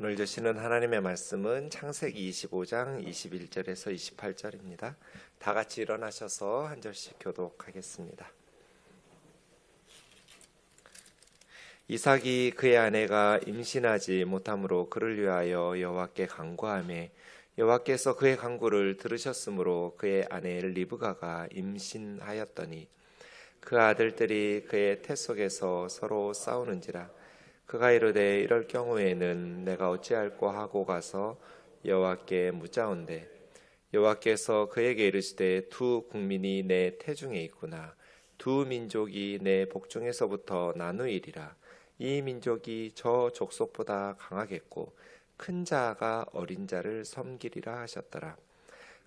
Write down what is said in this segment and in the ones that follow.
오늘 주시는 하나님의 말씀은 창세기 25장 21절에서 28절입니다. 다 같이 일어나셔서 한 절씩 교독하겠습니다. 이삭이 그의 아내가 임신하지 못함으로 그를 위하여 여호와께 간구하매 여호와께서 그의 간구를 들으셨으므로 그의 아내 리브가가 임신하였더니 그 아들들이 그의 태 속에서 서로 싸우는지라. 그가 이르되 이럴 경우에는 내가 어찌할꼬 하고 가서 여호와께 묻자온대 여호와께서 그에게 이르시되 두 국민이 내 태중에 있구나. 두 민족이 내 복중에서부터 나누이리라. 이 민족이 저 족속보다 강하겠고 큰 자가 어린 자를 섬기리라 하셨더라.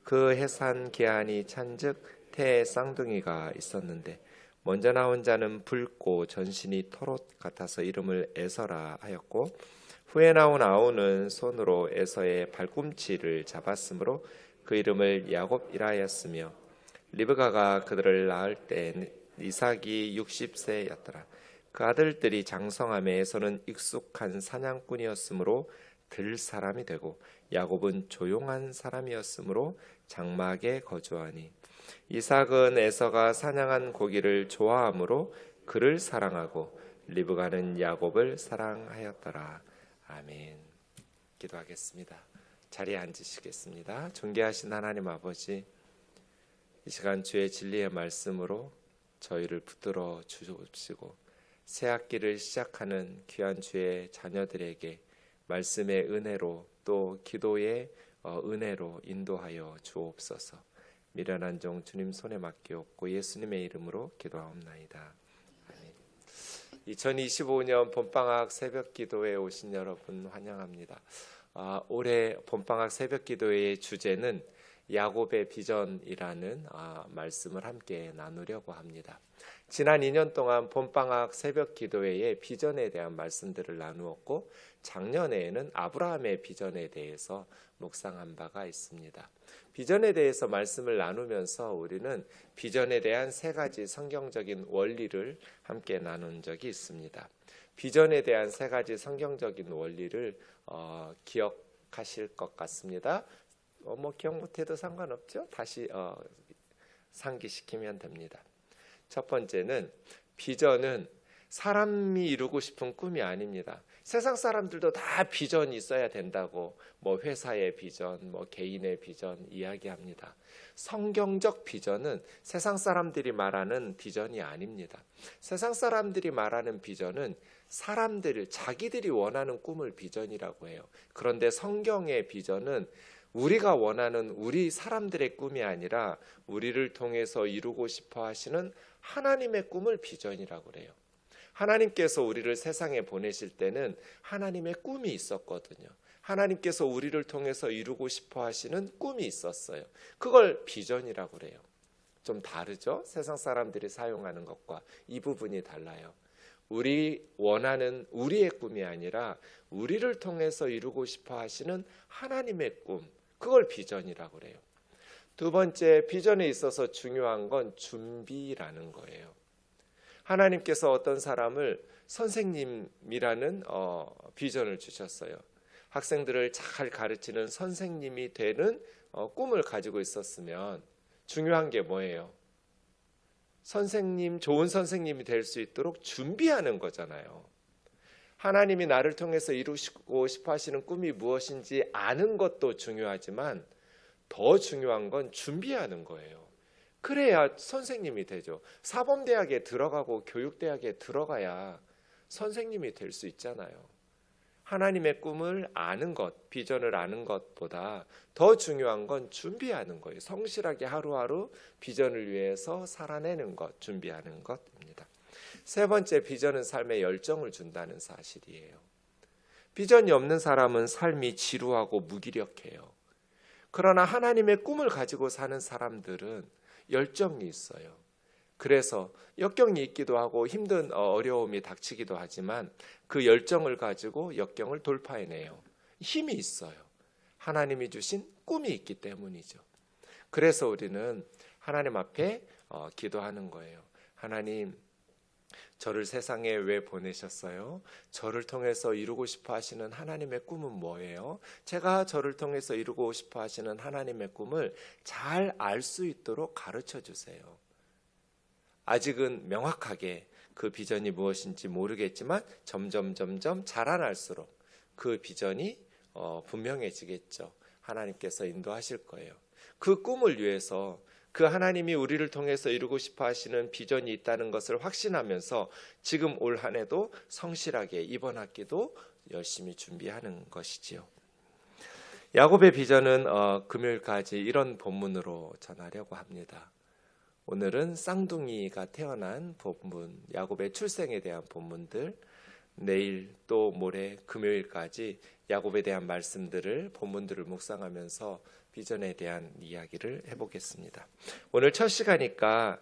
그 해산 기한이 찬즉 태에 쌍둥이가 있었는데 먼저 나온 자는 붉고 전신이 털옷 같아서 이름을 에서라 하였고 후에 나온 아우는 손으로 에서의 발꿈치를 잡았으므로 그 이름을 야곱이라 하였으며 리브가가 그들을 낳을 때 이삭이 60세였더라. 그 아들들이 장성함에 에서는 익숙한 사냥꾼이었으므로 들 사람이 되고 야곱은 조용한 사람이었으므로 장막에 거주하니 이삭은 에서가 사냥한 고기를 좋아하므로 그를 사랑하고 리브가는 야곱을 사랑하였더라. 아멘. 기도하겠습니다. 자리에 앉으시겠습니다. 존귀하신 하나님 아버지, 이 시간 주의 진리의 말씀으로 저희를 붙들어 주시고 새 학기를 시작하는 귀한 주의 자녀들에게 말씀의 은혜로 또 기도의 은혜로 인도하여 주옵소서. 미련한 종 주님 손에 맡기옵고 예수님의 이름으로 기도하옵나이다. 아멘. 2025년 봄방학 새벽기도에 오신 여러분 환영합니다. 올해 봄방학 새벽기도의 주제는 야곱의 비전이라는 말씀을 함께 나누려고 합니다. 지난 2년 동안 봄방학 새벽기도회의 비전에 대한 말씀들을 나누었고 작년에는 아브라함의 비전에 대해서 묵상한 바가 있습니다. 비전에 대해서 말씀을 나누면서 우리는 비전에 대한 세 가지 성경적인 원리를 함께 나눈 적이 있습니다. 비전에 대한 세 가지 성경적인 원리를 기억하실 것 같습니다. 기억 못해도 상관없죠. 다시 상기시키면 됩니다. 첫 번째는 비전은 사람이 이루고 싶은 꿈이 아닙니다. 세상 사람들도 다 비전이 있어야 된다고 회사의 비전, 개인의 비전 이야기합니다. 성경적 비전은 세상 사람들이 말하는 비전이 아닙니다. 세상 사람들이 말하는 비전은 자기들이 원하는 꿈을 비전이라고 해요. 그런데 성경의 비전은 우리가 원하는 우리 사람들의 꿈이 아니라 우리를 통해서 이루고 싶어 하시는 하나님의 꿈을 비전이라고 그래요. 하나님께서 우리를 세상에 보내실 때는 하나님의 꿈이 있었거든요. 하나님께서 우리를 통해서 이루고 싶어 하시는 꿈이 있었어요. 그걸 비전이라고 그래요. 좀 다르죠? 세상 사람들이 사용하는 것과 이 부분이 달라요. 우리 원하는 우리의 꿈이 아니라 우리를 통해서 이루고 싶어 하시는 하나님의 꿈, 그걸 비전이라고 그래요. 두 번째, 비전에 있어서 중요한 건 준비라는 거예요. 하나님께서 어떤 사람을 선생님이라는 비전을 주셨어요. 학생들을 잘 가르치는 선생님이 되는 꿈을 가지고 있었으면 중요한 게 뭐예요? 좋은 선생님이 될 수 있도록 준비하는 거잖아요. 하나님이 나를 통해서 이루시고 싶어 하시는 꿈이 무엇인지 아는 것도 중요하지만 더 중요한 건 준비하는 거예요. 그래야 선생님이 되죠. 사범대학에 들어가고 교육대학에 들어가야 선생님이 될 수 있잖아요. 하나님의 꿈을 아는 것, 비전을 아는 것보다 더 중요한 건 준비하는 거예요. 성실하게 하루하루 비전을 위해서 살아내는 것, 준비하는 것입니다. 세 번째, 비전은 삶에 열정을 준다는 사실이에요. 비전이 없는 사람은 삶이 지루하고 무기력해요. 그러나 하나님의 꿈을 가지고 사는 사람들은 열정이 있어요. 그래서 역경이 있기도 하고 힘든 어려움이 닥치기도 하지만 그 열정을 가지고 역경을 돌파해내요. 힘이 있어요. 하나님이 주신 꿈이 있기 때문이죠. 그래서 우리는 하나님 앞에 기도하는 거예요. 하나님, 저를 세상에 왜 보내셨어요? 저를 통해서 이루고 싶어 하시는 하나님의 꿈은 뭐예요? 제가 저를 통해서 이루고 싶어 하시는 하나님의 꿈을 잘 알 수 있도록 가르쳐 주세요. 아직은 명확하게 그 비전이 무엇인지 모르겠지만 점점 자라날수록 그 비전이 분명해지겠죠. 하나님께서 인도하실 거예요. 그 꿈을 위해서 그 하나님이 우리를 통해서 이루고 싶어 하시는 비전이 있다는 것을 확신하면서 지금 올 한 해도 성실하게 이번 학기도 열심히 준비하는 것이지요. 야곱의 비전은 금요일까지 이런 본문으로 전하려고 합니다. 오늘은 쌍둥이가 태어난 본문, 야곱의 출생에 대한 본문들, 내일 또 모레 금요일까지 야곱에 대한 말씀들을 본문들을 묵상하면서 비전에 대한 이야기를 해보겠습니다. 오늘 첫 시간이니까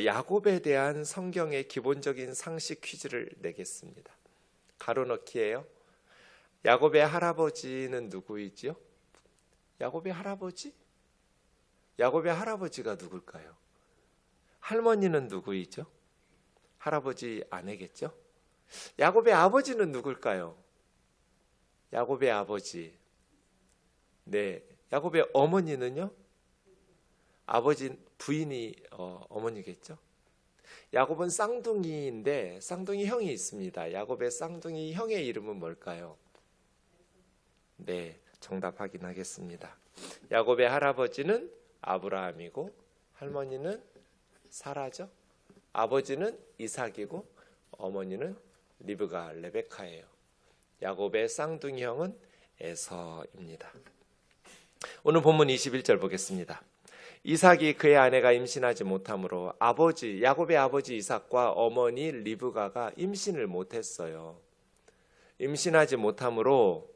야곱에 대한 성경의 기본적인 상식 퀴즈를 내겠습니다. 가로넣기예요. 야곱의 할아버지는 누구이지요? 야곱의 할아버지? 야곱의 할아버지가 누굴까요? 할머니는 누구이죠? 할아버지 아내겠죠? 야곱의 아버지는 누굴까요? 야곱의 아버지. 네, 야곱의 어머니는요? 아버지 부인이 어머니겠죠? 야곱은 쌍둥이인데 쌍둥이 형이 있습니다. 야곱의 쌍둥이 형의 이름은 뭘까요? 네, 정답 확인하겠습니다. 야곱의 할아버지는 아브라함이고 할머니는 사라죠. 아버지는 이삭이고 어머니는 리브가 레베카예요. 야곱의 쌍둥이 형은 에서입니다. 오늘 본문 21절 보겠습니다. 이삭이 그의 아내가 임신하지 못하므로 야곱의 아버지 이삭과 어머니 리브가가 임신을 못했어요. 임신하지 못하므로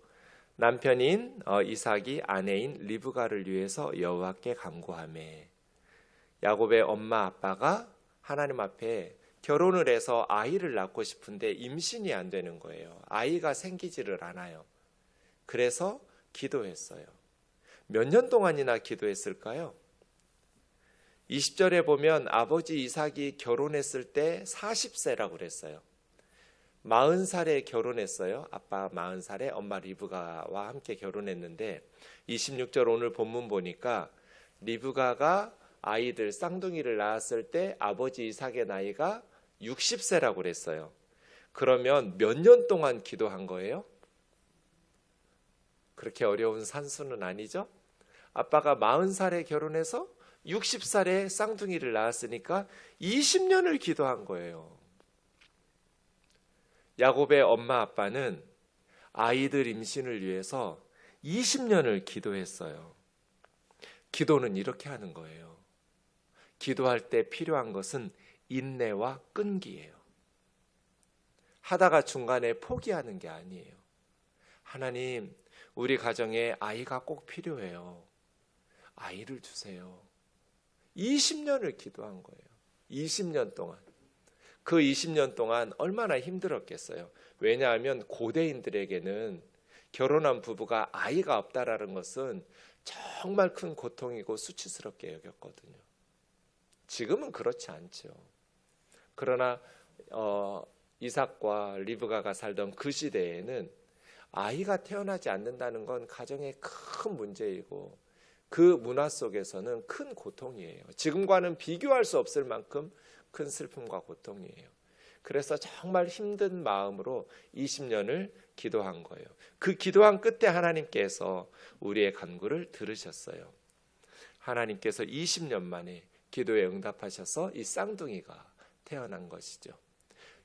남편인 이삭이 아내인 리브가를 위해서 여호와께 간구하매 야곱의 엄마 아빠가 하나님 앞에 결혼을 해서 아이를 낳고 싶은데 임신이 안 되는 거예요. 아이가 생기지를 않아요. 그래서 기도했어요. 몇 년 동안이나 기도했을까요? 20절에 보면 아버지 이삭이 결혼했을 때 40세라고 그랬어요. 40살에 결혼했어요. 아빠 40살에 엄마 리브가와 함께 결혼했는데 26절 오늘 본문 보니까 리브가가 아이들 쌍둥이를 낳았을 때 아버지 이삭의 나이가 60세라고 그랬어요. 그러면 몇 년 동안 기도한 거예요? 그렇게 어려운 산수는 아니죠? 아빠가 40살에 결혼해서 60살에 쌍둥이를 낳았으니까 20년을 기도한 거예요. 야곱의 엄마 아빠는 아이들 임신을 위해서 20년을 기도했어요. 기도는 이렇게 하는 거예요. 기도할 때 필요한 것은 인내와 끈기예요. 하다가 중간에 포기하는 게 아니에요. 하나님, 우리 가정에 아이가 꼭 필요해요. 아이를 주세요. 20년을 기도한 거예요. 20년 동안. 그 20년 동안 얼마나 힘들었겠어요. 왜냐하면 고대인들에게는 결혼한 부부가 아이가 없다라는 것은 정말 큰 고통이고 수치스럽게 여겼거든요. 지금은 그렇지 않죠. 그러나 이삭과 리브가가 살던 그 시대에는 아이가 태어나지 않는다는 건 가정의 큰 문제이고 그 문화 속에서는 큰 고통이에요. 지금과는 비교할 수 없을 만큼 큰 슬픔과 고통이에요. 그래서 정말 힘든 마음으로 20년을 기도한 거예요. 그 기도한 끝에 하나님께서 우리의 간구를 들으셨어요. 하나님께서 20년 만에 기도에 응답하셔서 이 쌍둥이가 태어난 것이죠.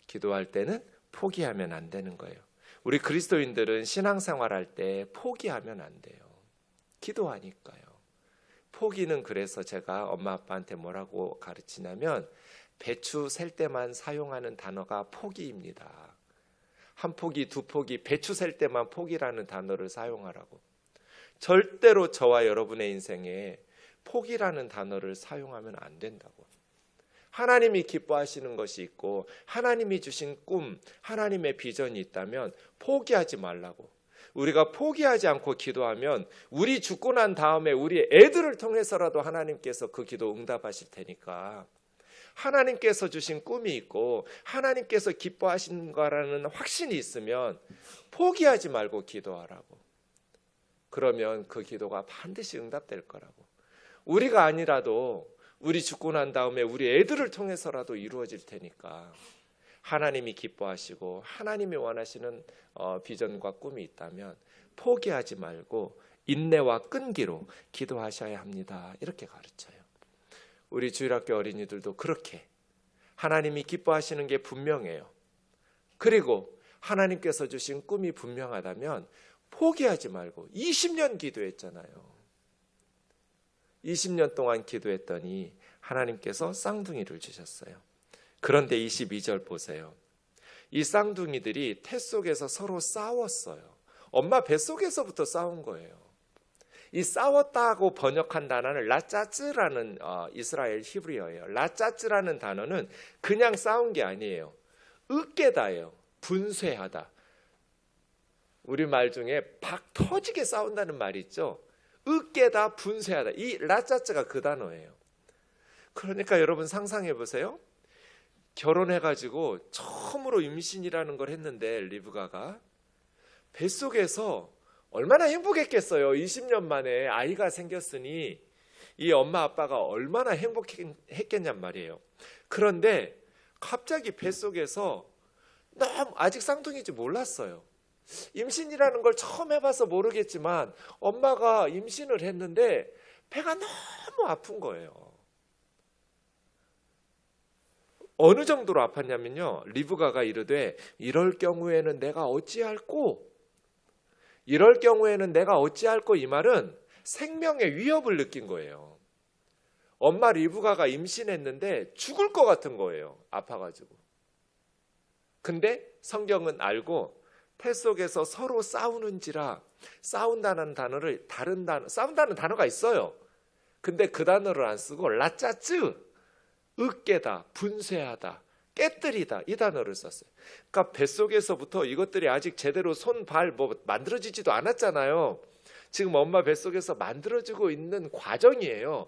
기도할 때는 포기하면 안 되는 거예요. 우리 그리스도인들은 신앙생활할 때 포기하면 안 돼요. 기도하니까요. 포기는 그래서 제가 엄마 아빠한테 뭐라고 가르치냐면 배추 셀 때만 사용하는 단어가 포기입니다. 한 포기, 두 포기, 배추 셀 때만 포기라는 단어를 사용하라고. 절대로 저와 여러분의 인생에 포기라는 단어를 사용하면 안 된다고. 하나님이 기뻐하시는 것이 있고 하나님이 주신 꿈, 하나님의 비전이 있다면 포기하지 말라고. 우리가 포기하지 않고 기도하면 우리 죽고 난 다음에 우리 애들을 통해서라도 하나님께서 그 기도 응답하실 테니까 하나님께서 주신 꿈이 있고 하나님께서 기뻐하신 거라는 확신이 있으면 포기하지 말고 기도하라고. 그러면 그 기도가 반드시 응답될 거라고. 우리가 아니라도 우리 죽고 난 다음에 우리 애들을 통해서라도 이루어질 테니까 하나님이 기뻐하시고 하나님이 원하시는 비전과 꿈이 있다면 포기하지 말고 인내와 끈기로 기도하셔야 합니다. 이렇게 가르쳐요. 우리 주일학교 어린이들도 그렇게 하나님이 기뻐하시는 게 분명해요. 그리고 하나님께서 주신 꿈이 분명하다면 포기하지 말고 20년 기도했잖아요. 20년 동안 기도했더니 하나님께서 쌍둥이를 주셨어요. 그런데 22절 보세요. 이 쌍둥이들이 태 속에서 서로 싸웠어요. 엄마 뱃속에서부터 싸운 거예요. 이 싸웠다고 번역한 단어는 라짜츠라는 이스라엘 히브리어예요. 라짜츠라는 단어는 그냥 싸운 게 아니에요. 으깨다예요. 분쇄하다. 우리말 중에 박 터지게 싸운다는 말이 있죠. 으깨다, 분쇄하다. 이 라짜츠가 그 단어예요. 그러니까 여러분 상상해 보세요. 결혼해가지고 처음으로 임신이라는 걸 했는데 리브가가 뱃속에서 얼마나 행복했겠어요. 20년 만에 아이가 생겼으니 이 엄마 아빠가 얼마나 행복했겠냔 말이에요. 그런데 갑자기 뱃속에서 너무 아직 쌍둥이인지 몰랐어요. 임신이라는 걸 처음 해봐서 모르겠지만 엄마가 임신을 했는데 배가 너무 아픈 거예요. 어느 정도로 아팠냐면요. 리브가가 이르되 이럴 경우에는 내가 어찌할꼬? 이럴 경우에는 내가 어찌할꼬? 이 말은 생명의 위협을 느낀 거예요. 엄마 리브가가 임신했는데 죽을 것 같은 거예요. 아파가지고. 근데 성경은 알고 태 속에서 서로 싸우는지라 싸운다는 단어를 다른 단어, 싸운다는 단어가 있어요. 근데 그 단어를 안 쓰고 라짜쯔, 으깨다, 분쇄하다, 깨뜨리다 이 단어를 썼어요. 그러니까 뱃속에서부터 이것들이 아직 제대로 손, 발 뭐 만들어지지도 않았잖아요. 지금 엄마 뱃속에서 만들어지고 있는 과정이에요.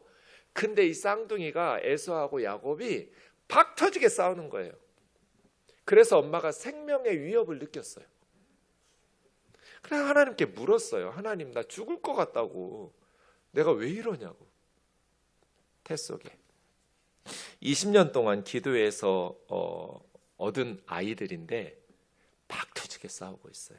근데 이 쌍둥이가 에서하고 야곱이 박 터지게 싸우는 거예요. 그래서 엄마가 생명의 위협을 느꼈어요. 그래 하나님께 물었어요. 하나님 나 죽을 것 같다고. 내가 왜 이러냐고. 태 속에 20년 동안 기도해서 얻은 아이들인데 박 터지게 싸우고 있어요.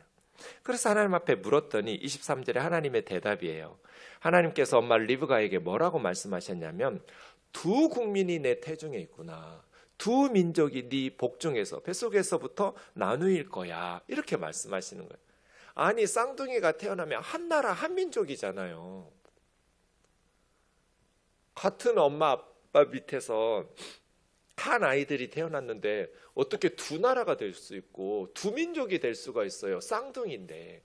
그래서 하나님 앞에 물었더니 23절에 하나님의 대답이에요. 하나님께서 엄마 리브가에게 뭐라고 말씀하셨냐면 두 국민이 내 태중에 있구나. 두 민족이 네 복중에서 뱃속에서부터 나누일 거야. 이렇게 말씀하시는 거예요. 아니 쌍둥이가 태어나면 한 나라 한 민족이잖아요. 같은 엄마 아빠 밑에서 한 아이들이 태어났는데 어떻게 두 나라가 될 수 있고 두 민족이 될 수가 있어요. 쌍둥이인데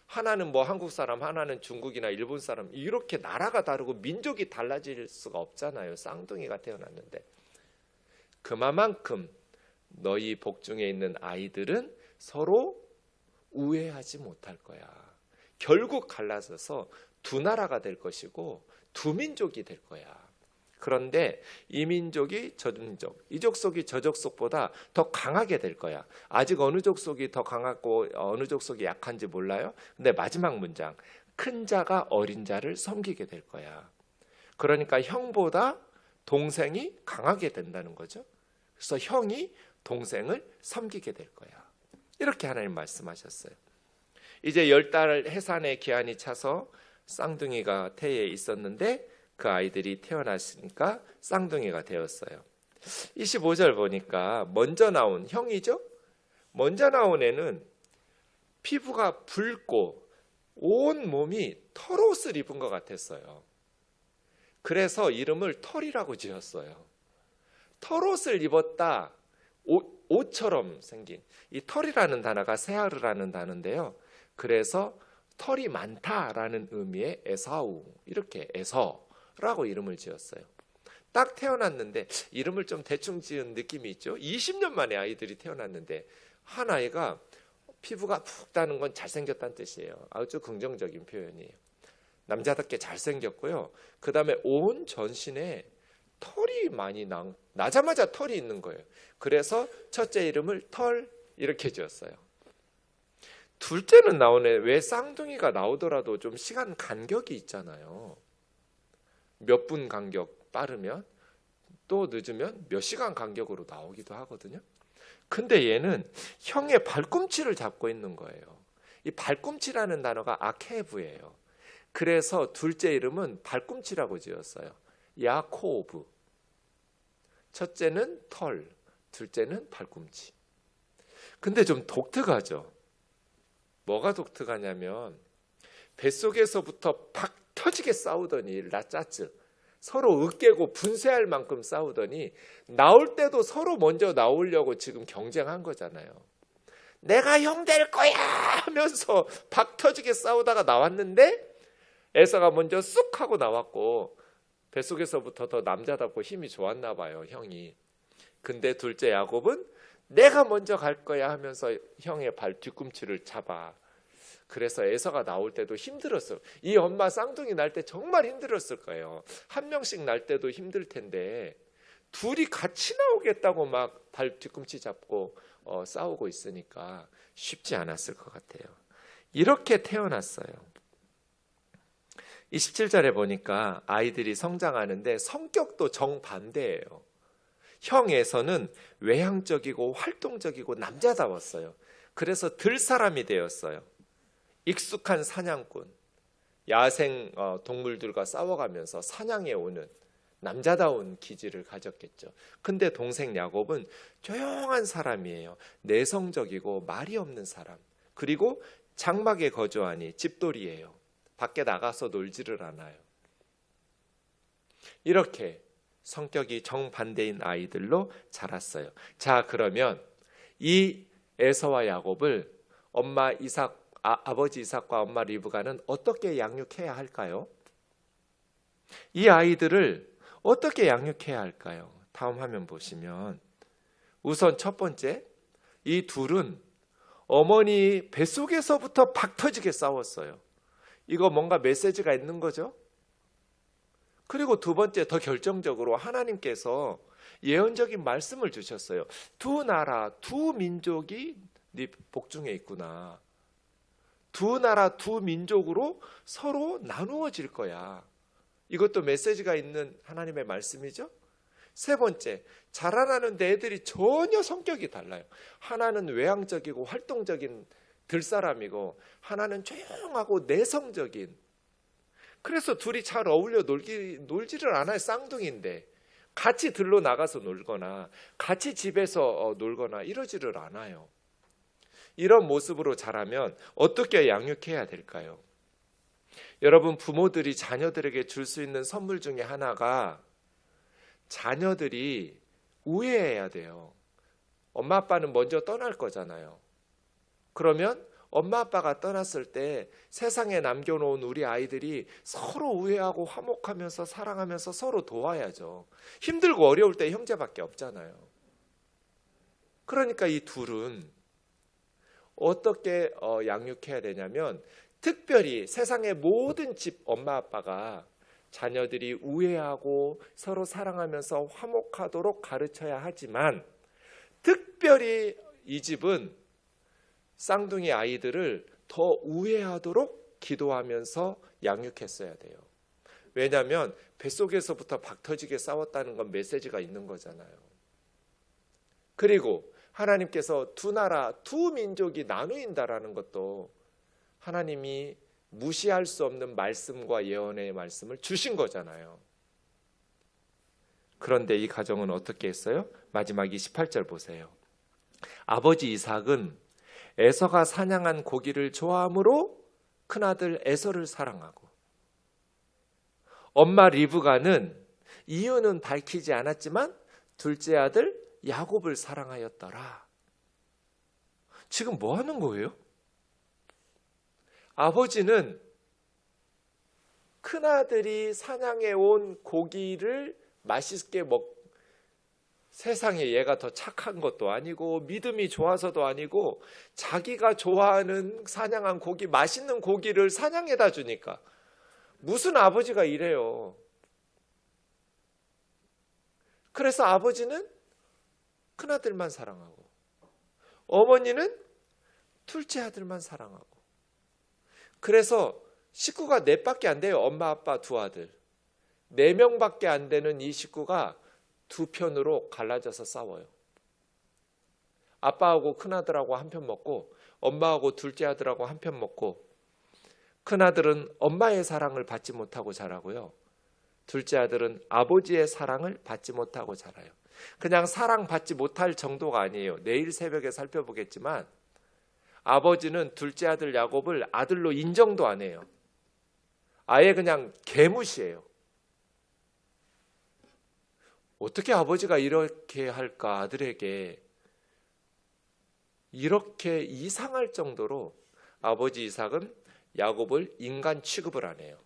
하나는 뭐 한국 사람, 하나는 중국이나 일본 사람 이렇게 나라가 다르고 민족이 달라질 수가 없잖아요. 쌍둥이가 태어났는데 그만큼 너희 복중에 있는 아이들은 서로 우애하지 못할 거야. 결국 갈라져서 두 나라가 될 것이고 두 민족이 될 거야. 그런데 이 민족이 저 민족, 이 족속이 저 족속보다 더 강하게 될 거야. 아직 어느 족속이 더 강하고 어느 족속이 약한지 몰라요. 근데 마지막 문장, 큰 자가 어린 자를 섬기게 될 거야. 그러니까 형보다 동생이 강하게 된다는 거죠. 그래서 형이 동생을 섬기게 될 거야. 이렇게 하나님 말씀하셨어요. 이제 10달 해산의 기한이 차서 쌍둥이가 태에 있었는데 그 아이들이 태어났으니까 쌍둥이가 되었어요. 25절 보니까 먼저 나온 형이죠. 먼저 나온 애는 피부가 붉고 온 몸이 털옷을 입은 것 같았어요. 그래서 이름을 털이라고 지었어요. 털옷을 입었다. 옷처럼 생긴 이 털이라는 단어가 세아르라는 단어인데요. 그래서 털이 많다라는 의미의 에사우, 이렇게 에서라고 이름을 지었어요. 딱 태어났는데 이름을 좀 대충 지은 느낌이 있죠. 20년 만에 아이들이 태어났는데 한 아이가 피부가 푹 다는 건 잘생겼다는 뜻이에요. 아주 긍정적인 표현이에요. 남자답게 잘생겼고요. 그 다음에 온 전신에 털이 많이 나자마자 털이 있는 거예요. 그래서 첫째 이름을 털 이렇게 지었어요. 둘째는 나오네. 왜 쌍둥이가 나오더라도 좀 시간 간격이 있잖아요. 몇 분 간격 빠르면 또 늦으면 몇 시간 간격으로 나오기도 하거든요. 근데 얘는 형의 발꿈치를 잡고 있는 거예요. 이 발꿈치라는 단어가 아케브예요. 그래서 둘째 이름은 발꿈치라고 지었어요. 야코브. 첫째는 털, 둘째는 발꿈치. 근데 좀 독특하죠. 뭐가 독특하냐면 뱃속에서부터 팍 터지게 싸우더니 라짜즈, 서로 으깨고 분쇄할 만큼 싸우더니 나올 때도 서로 먼저 나오려고 지금 경쟁한 거잖아요. 내가 형 될 거야 하면서 박 터지게 싸우다가 나왔는데 에서가 먼저 쑥 하고 나왔고 뱃속에서부터 더 남자답고 힘이 좋았나 봐요, 형이. 근데 둘째 야곱은 내가 먼저 갈 거야 하면서 형의 발 뒤꿈치를 잡아. 그래서 에서가 나올 때도 힘들었어요. 이 엄마 쌍둥이 날 때 정말 힘들었을 거예요. 한 명씩 날 때도 힘들 텐데 둘이 같이 나오겠다고 막 발 뒤꿈치 잡고 싸우고 있으니까 쉽지 않았을 것 같아요. 이렇게 태어났어요. 27절에 보니까 아이들이 성장하는데 성격도 정반대예요. 형 에서는 외향적이고 활동적이고 남자다웠어요. 그래서 들사람이 되었어요. 익숙한 사냥꾼, 야생 동물들과 싸워가면서 사냥해 오는 남자다운 기질을 가졌겠죠. 근데 동생 야곱은 조용한 사람이에요. 내성적이고 말이 없는 사람. 그리고 장막에 거주하니 집돌이에요. 밖에 나가서 놀지를 않아요. 이렇게 성격이 정반대인 아이들로 자랐어요. 자, 그러면 이 에서와 야곱을 아버지 이삭과 엄마 리브가는 어떻게 양육해야 할까요? 이 아이들을 어떻게 양육해야 할까요? 다음 화면 보시면 우선 첫 번째, 이 둘은 어머니 뱃속에서부터 박 터지게 싸웠어요. 이거 뭔가 메시지가 있는 거죠? 그리고 두 번째, 더 결정적으로 하나님께서 예언적인 말씀을 주셨어요. 두 나라, 두 민족이 네 복중에 있구나. 두 나라, 두 민족으로 서로 나누어질 거야. 이것도 메시지가 있는 하나님의 말씀이죠. 세 번째, 자라나는데 애들이 전혀 성격이 달라요. 하나는 외향적이고 활동적인 들사람이고 하나는 조용하고 내성적인. 그래서 둘이 잘 어울려 놀지를 않아요. 쌍둥이인데 같이 들로 나가서 놀거나 같이 집에서 놀거나 이러지를 않아요. 이런 모습으로 자라면 어떻게 양육해야 될까요? 여러분, 부모들이 자녀들에게 줄 수 있는 선물 중에 하나가 자녀들이 우애해야 돼요. 엄마 아빠는 먼저 떠날 거잖아요. 그러면 엄마 아빠가 떠났을 때 세상에 남겨놓은 우리 아이들이 서로 우애하고 화목하면서 사랑하면서 서로 도와야죠. 힘들고 어려울 때 형제밖에 없잖아요. 그러니까 이 둘은 어떻게 양육해야 되냐면 특별히 세상의 모든 집 엄마 아빠가 자녀들이 우애하고 서로 사랑하면서 화목하도록 가르쳐야 하지만 특별히 이 집은 쌍둥이 아이들을 더 우애하도록 기도하면서 양육했어야 돼요. 왜냐하면 뱃속에서부터 박 터지게 싸웠다는 건 메시지가 있는 거잖아요. 그리고 하나님께서 두 나라, 두 민족이 나누인다라는 것도 하나님이 무시할 수 없는 말씀과 예언의 말씀을 주신 거잖아요. 그런데 이 가정은 어떻게 했어요? 마지막 28절 보세요. 아버지 이삭은 에서가 사냥한 고기를 좋아하므로 큰아들 에서를 사랑하고 엄마 리브가는 이유는 밝히지 않았지만 둘째 아들 야곱을 사랑하였더라. 지금 뭐 하는 거예요? 아버지는 큰아들이 사냥해 온 고기를 맛있게 세상에 얘가 더 착한 것도 아니고 믿음이 좋아서도 아니고 자기가 좋아하는 사냥한 고기, 맛있는 고기를 사냥해다 주니까 무슨 아버지가 이래요. 그래서 아버지는 큰아들만 사랑하고 어머니는 둘째 아들만 사랑하고, 그래서 식구가 넷밖에 안 돼요. 엄마 아빠 두 아들 4명밖에 안 되는 이 식구가 두 편으로 갈라져서 싸워요. 아빠하고 큰아들하고 한 편 먹고 엄마하고 둘째 아들하고 한 편 먹고, 큰아들은 엄마의 사랑을 받지 못하고 자라고요, 둘째 아들은 아버지의 사랑을 받지 못하고 자라요. 그냥 사랑받지 못할 정도가 아니에요. 내일 새벽에 살펴보겠지만 아버지는 둘째 아들 야곱을 아들로 인정도 안 해요. 아예 그냥 개무시해요. 어떻게 아버지가 이렇게 할까? 아들에게 이렇게 이상할 정도로 아버지 이삭은 야곱을 인간 취급을 안 해요.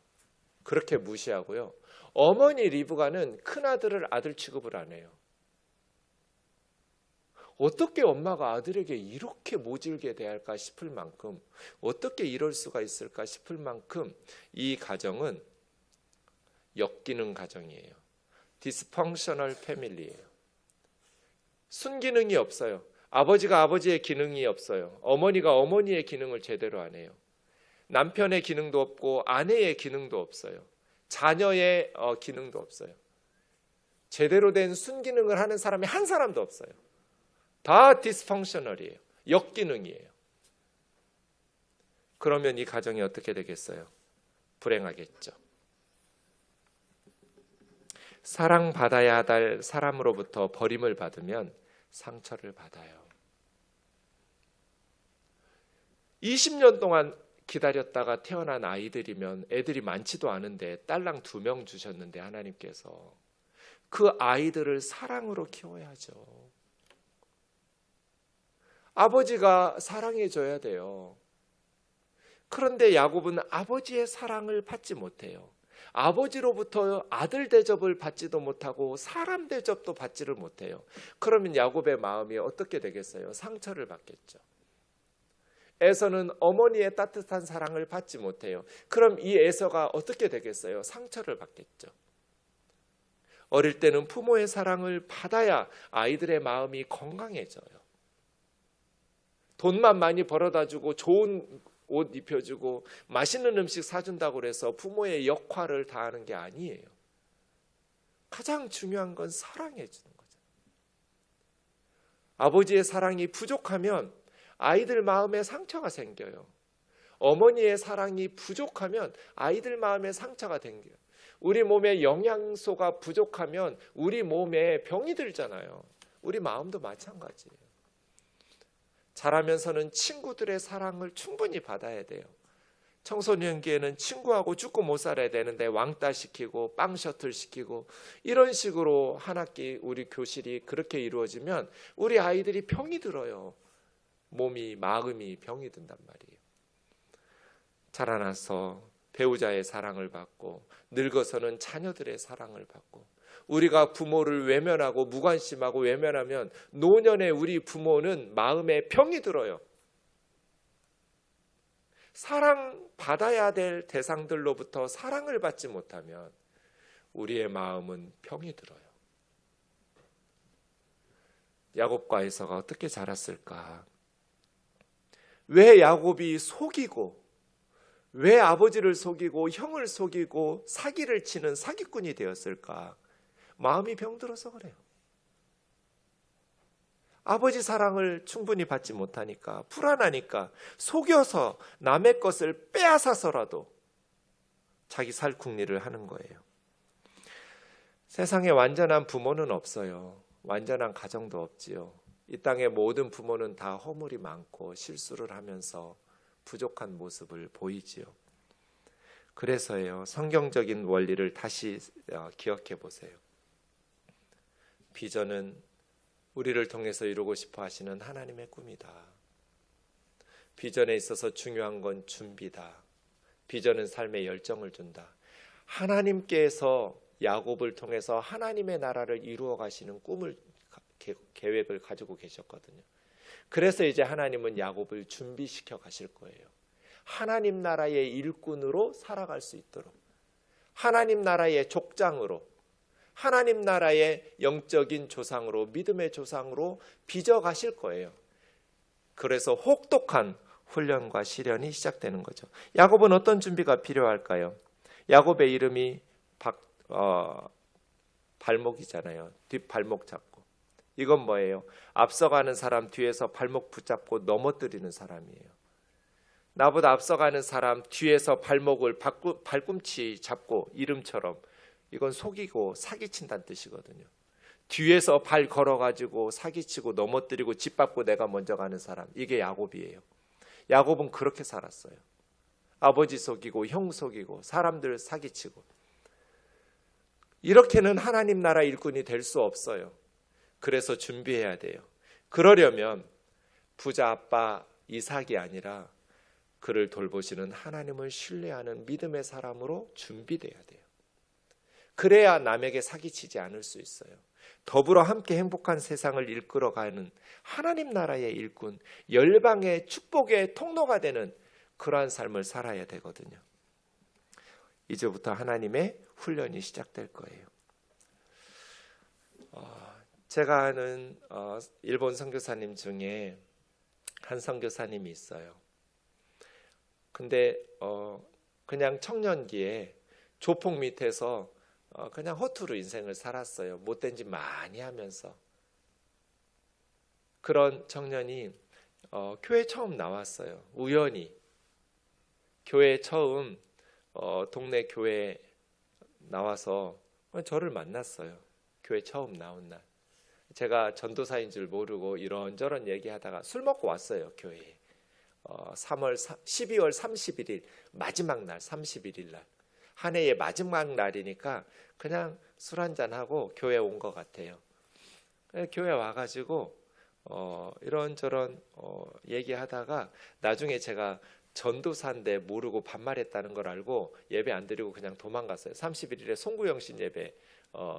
그렇게 무시하고요. 어머니 리브가는 큰아들을 아들 취급을 안 해요. 어떻게 엄마가 아들에게 이렇게 모질게 대할까 싶을 만큼, 어떻게 이럴 수가 있을까 싶을 만큼 이 가정은 역기능 가정이에요. 디스펑셔널 패밀리예요. 순기능이 없어요. 아버지가 아버지의 기능이 없어요. 어머니가 어머니의 기능을 제대로 안 해요. 남편의 기능도 없고 아내의 기능도 없어요. 자녀의 기능도 없어요. 제대로 된 순기능을 하는 사람이 한 사람도 없어요. 다 디스펑셔널이에요. 역기능이에요. 그러면 이 가정이 어떻게 되겠어요? 불행하겠죠. 사랑받아야 할 사람으로부터 버림을 받으면 상처를 받아요. 20년 동안 기다렸다가 태어난 아이들이면 애들이 많지도 않은데 딸랑 2명 주셨는데 하나님께서 그 아이들을 사랑으로 키워야죠. 아버지가 사랑해줘야 돼요. 그런데 야곱은 아버지의 사랑을 받지 못해요. 아버지로부터 아들 대접을 받지도 못하고 사람 대접도 받지를 못해요. 그러면 야곱의 마음이 어떻게 되겠어요? 상처를 받겠죠. 에서는 어머니의 따뜻한 사랑을 받지 못해요. 그럼 이 에서가 어떻게 되겠어요? 상처를 받겠죠. 어릴 때는 부모의 사랑을 받아야 아이들의 마음이 건강해져요. 돈만 많이 벌어다 주고 좋은 옷 입혀주고 맛있는 음식 사준다고 해서 부모의 역할을 다하는 게 아니에요. 가장 중요한 건 사랑해 주는 거죠. 아버지의 사랑이 부족하면 아이들 마음에 상처가 생겨요. 어머니의 사랑이 부족하면 아이들 마음에 상처가 생겨요. 우리 몸에 영양소가 부족하면 우리 몸에 병이 들잖아요. 우리 마음도 마찬가지예요. 자라면서는 친구들의 사랑을 충분히 받아야 돼요. 청소년기에는 친구하고 죽고 못 살아야 되는데 왕따 시키고 빵 셔틀 시키고 이런 식으로 한 학기 우리 교실이 그렇게 이루어지면 우리 아이들이 병이 들어요. 몸이 마음이 병이 든단 말이에요. 자라나서 배우자의 사랑을 받고 늙어서는 자녀들의 사랑을 받고, 우리가 부모를 외면하고 무관심하고 외면하면 노년에 우리 부모는 마음에 병이 들어요. 사랑받아야 될 대상들로부터 사랑을 받지 못하면 우리의 마음은 병이 들어요. 야곱과 에서가 어떻게 자랐을까? 왜 야곱이 속이고, 왜 아버지를 속이고 형을 속이고 사기를 치는 사기꾼이 되었을까? 마음이 병들어서 그래요. 아버지 사랑을 충분히 받지 못하니까, 불안하니까 속여서 남의 것을 빼앗아서라도 자기 살궁리를 하는 거예요. 세상에 완전한 부모는 없어요. 완전한 가정도 없지요. 이 땅의 모든 부모는 다 허물이 많고 실수를 하면서 부족한 모습을 보이지요. 그래서요, 성경적인 원리를 다시 기억해 보세요. 비전은 우리를 통해서 이루고 싶어 하시는 하나님의 꿈이다. 비전에 있어서 중요한 건 준비다. 비전은 삶의 열정을 준다. 하나님께서 야곱을 통해서 하나님의 나라를 이루어 가시는 꿈을, 계획을 가지고 계셨거든요. 그래서 이제 하나님은 야곱을 준비시켜 가실 거예요. 하나님 나라의 일꾼으로 살아갈 수 있도록, 하나님 나라의 족장으로, 하나님 나라의 영적인 조상으로, 믿음의 조상으로 빚어 가실 거예요. 그래서 혹독한 훈련과 시련이 시작되는 거죠. 야곱은 어떤 준비가 필요할까요? 야곱의 이름이 발목이잖아요. 뒷발목 잡고. 이건 뭐예요? 앞서가는 사람 뒤에서 발목 붙잡고 넘어뜨리는 사람이에요. 나보다 앞서가는 사람 뒤에서 발목을 발꿈치 잡고 이름처럼, 이건 속이고 사기친다는 뜻이거든요. 뒤에서 발 걸어가지고 사기치고 넘어뜨리고 짓밟고 내가 먼저 가는 사람, 이게 야곱이에요. 야곱은 그렇게 살았어요. 아버지 속이고 형 속이고 사람들 사기치고. 이렇게는 하나님 나라 일꾼이 될 수 없어요. 그래서 준비해야 돼요. 그러려면 부자 아빠 이삭이 아니라 그를 돌보시는 하나님을 신뢰하는 믿음의 사람으로 준비돼야 돼요. 그래야 남에게 사기치지 않을 수 있어요. 더불어 함께 행복한 세상을 이끌어가는 하나님 나라의 일꾼, 열방의 축복의 통로가 되는 그러한 삶을 살아야 되거든요. 이제부터 하나님의 훈련이 시작될 거예요. 제가 아는 일본 선교사님 중에 한 선교사님이 있어요. 근데 그냥 청년기에 조폭 밑에서 그냥 허투루 인생을 살았어요. 못된 짓 많이 하면서. 그런 청년이 교회 처음 나왔어요. 우연히 교회 처음 동네 교회 나와서 저를 만났어요. 교회 처음 나온 날. 제가 전도사인 줄 모르고 이런저런 얘기하다가 술 먹고 왔어요. 교회에. 12월 31일 마지막 날, 31일 날, 한 해의 마지막 날이니까 그냥 술 한잔하고 교회 온 것 같아요. 교회 와가지고 이런저런 얘기하다가 나중에 제가 전도사인데 모르고 반말했다는 걸 알고 예배 안 드리고 그냥 도망갔어요. 31일에 송구영신 예배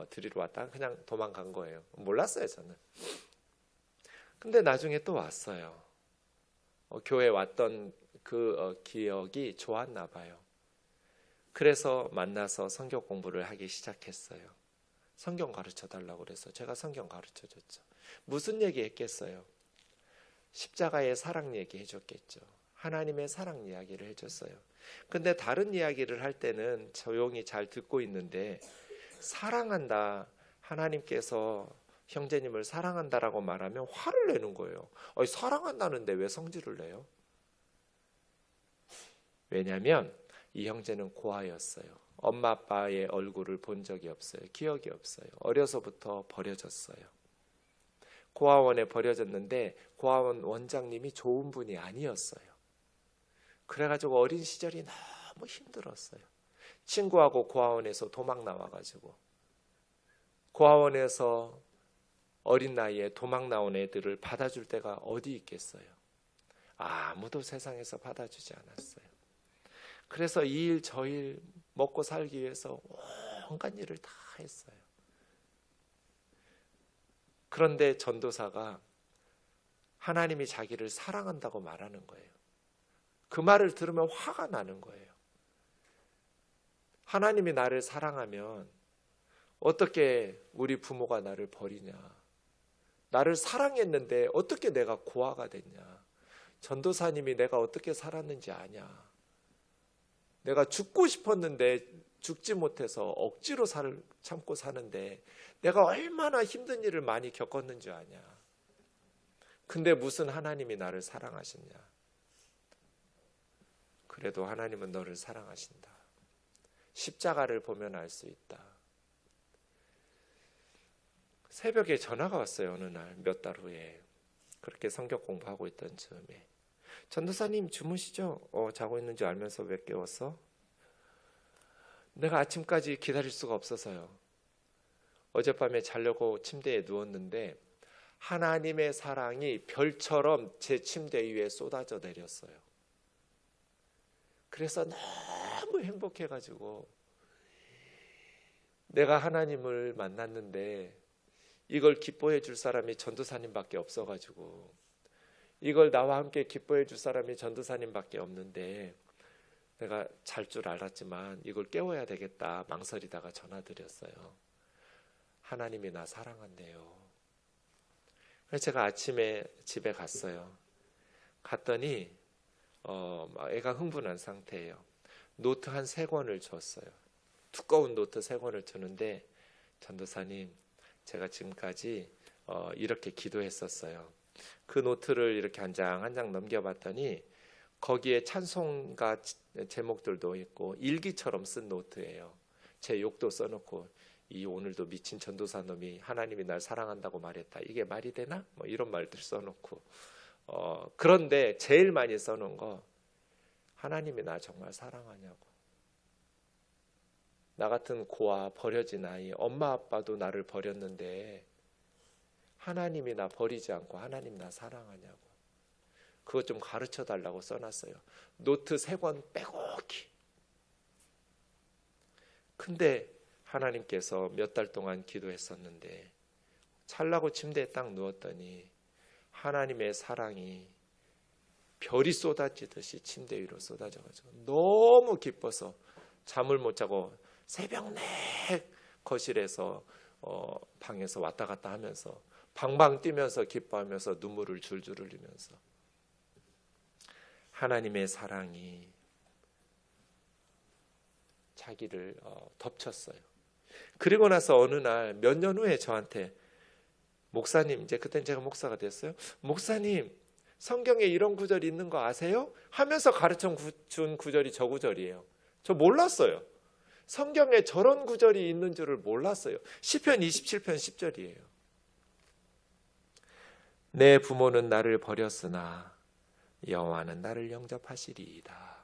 드리러 왔다가 그냥 도망간 거예요. 몰랐어요, 저는. 근데 나중에 또 왔어요. 교회 왔던 그 기억이 좋았나 봐요. 그래서 만나서 성경 공부를 하기 시작했어요. 성경 가르쳐 달라고 그래서 제가 성경 가르쳐 줬죠. 무슨 얘기 했겠어요? 십자가의 사랑 얘기 해줬겠죠. 하나님의 사랑 이야기를 해줬어요. 근데 다른 이야기를 할 때는 조용히 잘 듣고 있는데, 사랑한다, 하나님께서 형제님을 사랑한다라고 말하면 화를 내는 거예요. 사랑한다는데 왜 성질을 내요? 왜냐하면 이 형제는 고아였어요. 엄마 아빠의 얼굴을 본 적이 없어요. 기억이 없어요. 어려서부터 버려졌어요. 고아원에 버려졌는데 고아원 원장님이 좋은 분이 아니었어요. 그래가지고 어린 시절이 너무 힘들었어요. 친구하고 고아원에서 도망 나와가지고, 고아원에서 어린 나이에 도망 나온 애들을 받아줄 데가 어디 있겠어요? 아무도 세상에서 받아주지 않았어요. 그래서 이 일 저 일 먹고 살기 위해서 온갖 일을 다 했어요. 그런데 전도사가 하나님이 자기를 사랑한다고 말하는 거예요. 그 말을 들으면 화가 나는 거예요. 하나님이 나를 사랑하면 어떻게 우리 부모가 나를 버리냐? 나를 사랑했는데 어떻게 내가 고아가 됐냐? 전도사님이 내가 어떻게 살았는지 아냐? 내가 죽고 싶었는데 죽지 못해서 억지로 참고 사는데 내가 얼마나 힘든 일을 많이 겪었는지 아냐? 근데 무슨 하나님이 나를 사랑하시냐? 그래도 하나님은 너를 사랑하신다. 십자가를 보면 알 수 있다. 새벽에 전화가 왔어요. 어느 날 몇 달 후에. 그렇게 성경 공부하고 있던 즈음에, 전도사님 주무시죠? 자고 있는 줄 알면서 왜 깨웠어? 내가 아침까지 기다릴 수가 없어서요. 어젯밤에 자려고 침대에 누웠는데 하나님의 사랑이 별처럼 제 침대 위에 쏟아져 내렸어요. 그래서 너무 행복해가지고, 내가 하나님을 만났는데 이걸 기뻐해 줄 사람이 전도사님밖에 없어가지고, 이걸 나와 함께 기뻐해 줄 사람이 전도사님밖에 없는데 내가 잘 줄 알았지만 이걸 깨워야 되겠다 망설이다가 전화드렸어요. 하나님이 나 사랑한대요. 그래서 제가 아침에 집에 갔어요. 갔더니 애가 흥분한 상태예요. 노트 한 3권을 줬어요. 두꺼운 노트 3권을 주는데, 전도사님, 제가 지금까지 이렇게 기도했었어요. 그 노트를 이렇게 한 장 한 장 넘겨봤더니 거기에 찬송가 제목들도 있고 일기처럼 쓴 노트예요. 제 욕도 써놓고, 이 오늘도 미친 전도사 놈이 하나님이 날 사랑한다고 말했다, 이게 말이 되나? 뭐 이런 말들 써놓고, 그런데 제일 많이 써놓은 거, 하나님이 나 정말 사랑하냐고. 나 같은 고아 버려진 아이, 엄마 아빠도 나를 버렸는데 하나님이 나 버리지 않고 하나님 나 사랑하냐고. 그것 좀 가르쳐 달라고 써놨어요. 노트 3권 빼곡히. 근데 하나님께서 몇 달 동안 기도했었는데 잘라고 침대에 딱 누웠더니 하나님의 사랑이 별이 쏟아지듯이 침대 위로 쏟아져가지고 너무 기뻐서 잠을 못 자고 새벽 내 거실에서 방에서 왔다 갔다 하면서 방방 뛰면서 기뻐하면서 눈물을 줄줄 흘리면서 하나님의 사랑이 자기를 덮쳤어요. 그리고 나서 어느 날 몇 년 후에 저한테, 목사님, 이제 그땐 제가 목사가 됐어요. 목사님, 성경에 이런 구절이 있는 거 아세요? 하면서 가르쳐 준 구절이 저 구절이에요. 저 몰랐어요. 성경에 저런 구절이 있는 줄을 몰랐어요. 시편 27편 10절이에요. 내 부모는 나를 버렸으나 여호와는 나를 영접하시리이다.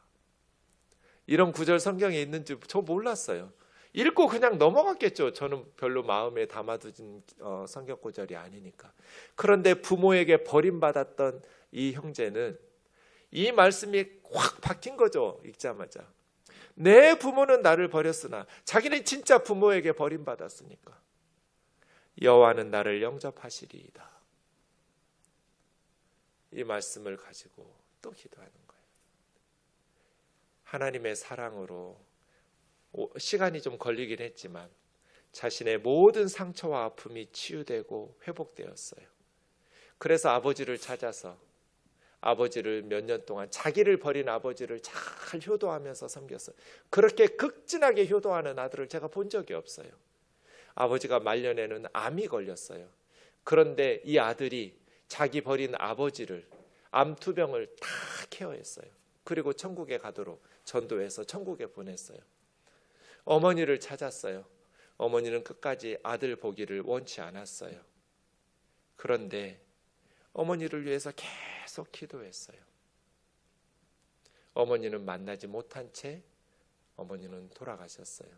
이런 구절 성경에 있는 줄 저 몰랐어요. 읽고 그냥 넘어갔겠죠. 저는 별로 마음에 담아두진 성경 구절이 아니니까. 그런데 부모에게 버림받았던 이 형제는 이 말씀이 확 박힌 거죠. 읽자마자. 내 부모는 나를 버렸으나, 자기는 진짜 부모에게 버림받았으니까 여호와는 나를 영접하시리이다. 이 말씀을 가지고 또 기도하는 거예요. 하나님의 사랑으로 시간이 좀 걸리긴 했지만 자신의 모든 상처와 아픔이 치유되고 회복되었어요. 그래서 아버지를 찾아서 아버지를 몇 년 동안, 자기를 버린 아버지를 잘 효도하면서 섬겼어요. 그렇게 극진하게 효도하는 아들을 제가 본 적이 없어요. 아버지가 말년에는 암이 걸렸어요. 그런데 이 아들이 자기 버린 아버지를, 암투병을 다 케어했어요. 그리고 천국에 가도록 전도해서 천국에 보냈어요. 어머니를 찾았어요. 어머니는 끝까지 아들 보기를 원치 않았어요. 그런데 어머니를 위해서 계속 기도했어요. 어머니는 만나지 못한 채 어머니는 돌아가셨어요.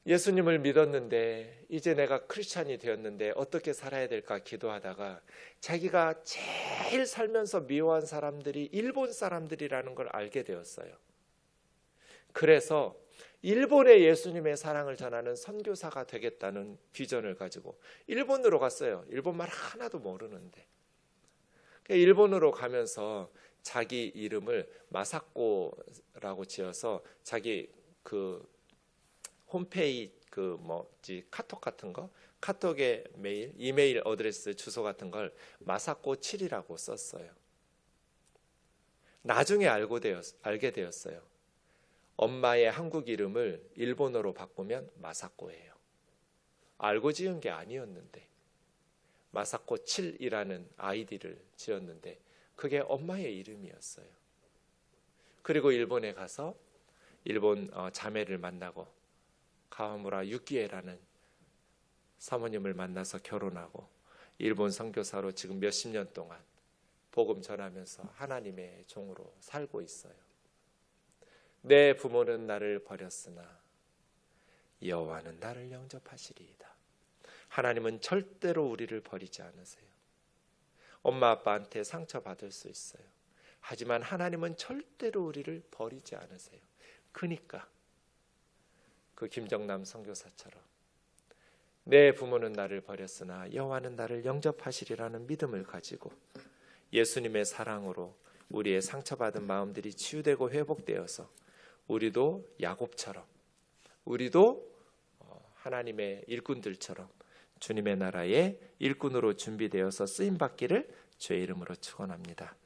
예수님을 믿었는데, 이제 내가 크리스찬이 되었는데 어떻게 살아야 될까 기도하다가 자기가 제일 살면서 미워한 사람들이 일본 사람들이라는 걸 알게 되었어요. 그래서 일본에 예수님의 사랑을 전하는 선교사가 되겠다는 비전을 가지고 일본으로 갔어요. 일본말 하나도 모르는데. 일본으로 가면서 자기 이름을 마사코라고 지어서 자기 그 홈페이지 카톡 같은 거, 카톡의 메일, 이메일 어드레스 주소 같은 걸 마사코 7이라고 썼어요. 나중에 알게 되었어요. 엄마의 한국 이름을 일본어로 바꾸면 마사코예요. 알고 지은 게 아니었는데 마사코 7이라는 아이디를 지었는데 그게 엄마의 이름이었어요. 그리고 일본에 가서 일본 자매를 만나고 가와무라 유키에라는 사모님을 만나서 결혼하고 일본 선교사로 지금 몇십 년 동안 복음 전하면서 하나님의 종으로 살고 있어요. 내 부모는 나를 버렸으나 여호와는 나를 영접하시리이다. 하나님은 절대로 우리를 버리지 않으세요. 엄마 아빠한테 상처받을 수 있어요. 하지만 하나님은 절대로 우리를 버리지 않으세요. 그러니까 그 김정남 선교사처럼 내 부모는 나를 버렸으나 여호와는 나를 영접하시리라는 믿음을 가지고 예수님의 사랑으로 우리의 상처받은 마음들이 치유되고 회복되어서 우리도 야곱처럼, 우리도 하나님의 일꾼들처럼 주님의 나라의 일꾼으로 준비되어서 쓰임 받기를 주의 이름으로 축원합니다.